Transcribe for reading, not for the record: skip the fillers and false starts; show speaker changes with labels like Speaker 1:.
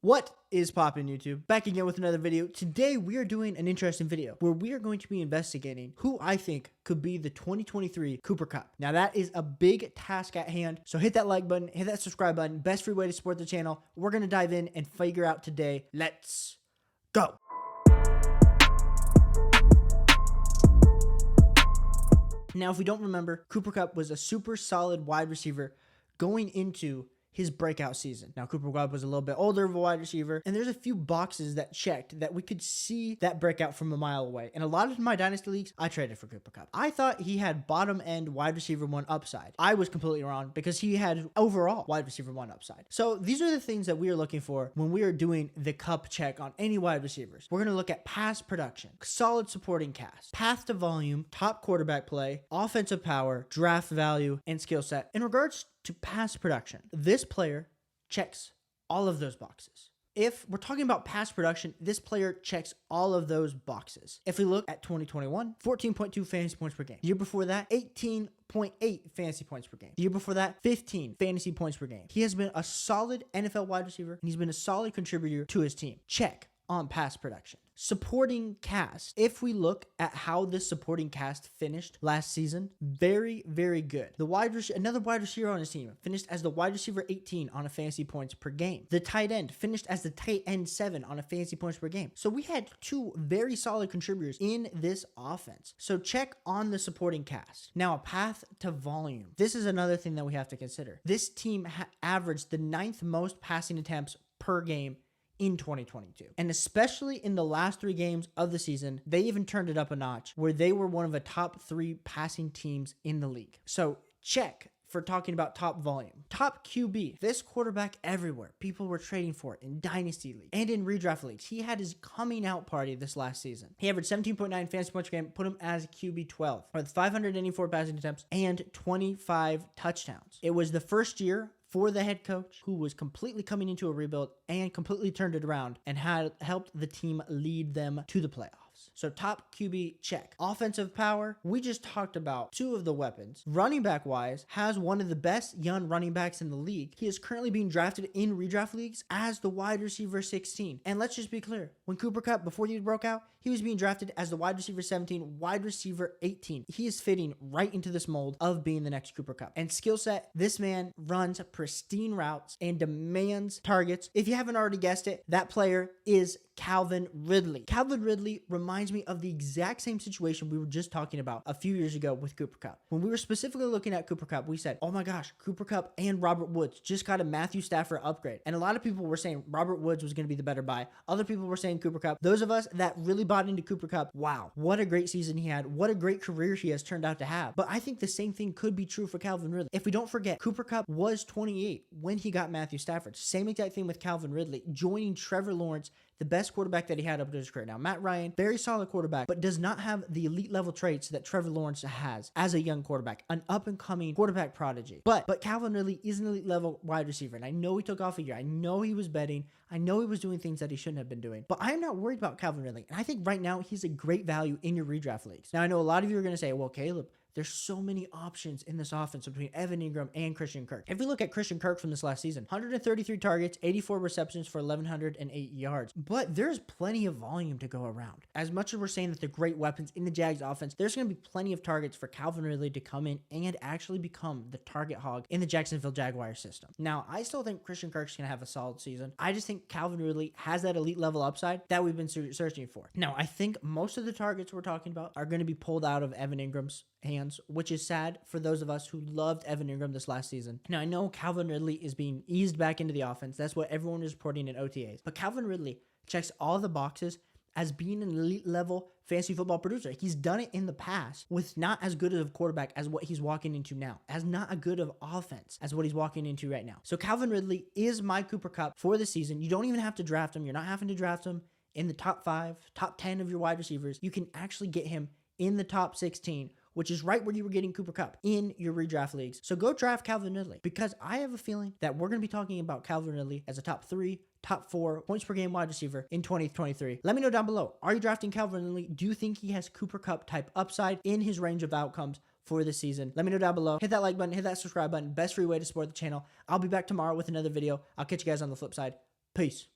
Speaker 1: What is poppin' YouTube? Back again with another video. Today we are doing an interesting video where we are going to be investigating who I think could be the 2023 Cooper Kupp. Now that is a big task at hand, so hit that like button, hit that subscribe button. Best free way to support the channel. We're going to dive in and figure out today. Let's go. Now if we don't remember, Cooper Kupp was a super solid wide receiver going into his breakout season. Now, Cooper Kupp was a little bit older of a wide receiver, and there's a few boxes that checked that we could see that breakout from a mile away. And a lot of my dynasty leagues, I traded for Cooper Kupp. I thought he had bottom end wide receiver one upside. I was completely wrong because he had overall wide receiver one upside. So these are the things that we are looking for when we are doing the Kupp check on any wide receivers. We're going to look at pass production, solid supporting cast, path to volume, top quarterback play, offensive power, draft value, and skill set. In regards to pass production, this player checks all of those boxes. If we're talking about pass production, this player checks all of those boxes. If we look at 2021, 14.2 fantasy points per game. The year before that, 18.8 fantasy points per game. The year before that, 15 fantasy points per game. He has been a solid NFL wide receiver, and he's been a solid contributor to his team. Check on pass production. Supporting cast. If we look at how this supporting cast finished last season, very, very good. Another wide receiver on his team finished as the wide receiver 18 on a fantasy points per game. The tight end finished as the tight end 7 on a fantasy points per game. So we had two very solid contributors in this offense. So check on the supporting cast. Now, a path to volume. This is another thing that we have to consider. This team averaged the 9th most passing attempts per game in 2022. And especially in the last 3 games of the season, they even turned it up a notch where they were one of the top 3 passing teams in the league. So check for talking about top volume. Top QB, this quarterback everywhere. People were trading for it in Dynasty League and in redraft leagues. He had his coming out party this last season. He averaged 17.9 fantasy points per game, put him as QB 12 with 584 passing attempts and 25 touchdowns. It was the first year for the head coach who was completely coming into a rebuild and completely turned it around and had helped the team lead them to the playoffs. So top QB, check. Offensive power, we just talked about 2 of the weapons. Running back wise, has one of the best young running backs in the league. He is currently being drafted in redraft leagues as the wide receiver 16. And let's just be clear, when Cooper Kupp, before he broke out, he was being drafted as the wide receiver 17, wide receiver 18. He is fitting right into this mold of being the next Cooper Kupp. And skill set, this man runs pristine routes and demands targets. If you haven't already guessed it, that player is Calvin Ridley. Calvin Ridley reminds me of the exact same situation we were just talking about a few years ago with Cooper Kupp. When we were specifically looking at Cooper Kupp, we said, oh my gosh, Cooper Kupp and Robert Woods just got a Matthew Stafford upgrade. And a lot of people were saying Robert Woods was going to be the better buy. Other people were saying Cooper Kupp. Those of us that really bought into Cooper Kupp, wow, what a great season he had. What a great career he has turned out to have. But I think the same thing could be true for Calvin Ridley. If we don't forget, Cooper Kupp was 28 when he got Matthew Stafford. Same exact thing with Calvin Ridley, joining Trevor Lawrence, the best quarterback that he had up to his career. Now, Matt Ryan, very solid quarterback, but does not have the elite level traits that Trevor Lawrence has as a young quarterback, an up and coming quarterback prodigy. But Calvin Ridley is an elite level wide receiver, and I know he took off a year. I know he was betting. I know he was doing things that he shouldn't have been doing, but I'm not worried about Calvin Ridley. And I think right now he's a great value in your redraft leagues. Now, I know a lot of you are going to say, well, Caleb, there's so many options in this offense between Evan Ingram and Christian Kirk. If we look at Christian Kirk from this last season, 133 targets, 84 receptions for 1,108 yards. But there's plenty of volume to go around. As much as we're saying that they're great weapons in the Jags offense, there's going to be plenty of targets for Calvin Ridley to come in and actually become the target hog in the Jacksonville Jaguars system. Now, I still think Christian Kirk's going to have a solid season. I just think Calvin Ridley has that elite level upside that we've been searching for. Now, I think most of the targets we're talking about are going to be pulled out of Evan Ingram's hands, which is sad for those of us who loved Evan Ingram this last season. Now, I know Calvin Ridley is being eased back into the offense. That's what everyone is reporting in OTAs. But Calvin Ridley checks all the boxes as being an elite level fantasy football producer. He's done it in the past with not as good of a quarterback as what he's walking into now, as not a good of offense as what he's walking into right now. So Calvin Ridley is my Cooper Kupp for the season. You don't even have to draft him. You're not having to draft him in the top 5, top 10 of your wide receivers. You can actually get him in the top 16, which is right where you were getting Cooper Kupp in your redraft leagues. So go draft Calvin Ridley, because I have a feeling that we're going to be talking about Calvin Ridley as a top 3, top 4 points per game wide receiver in 2023. Let me know down below. Are you drafting Calvin Ridley? Do you think he has Cooper Kupp type upside in his range of outcomes for the season? Let me know down below. Hit that like button, hit that subscribe button. Best free way to support the channel. I'll be back tomorrow with another video. I'll catch you guys on the flip side. Peace.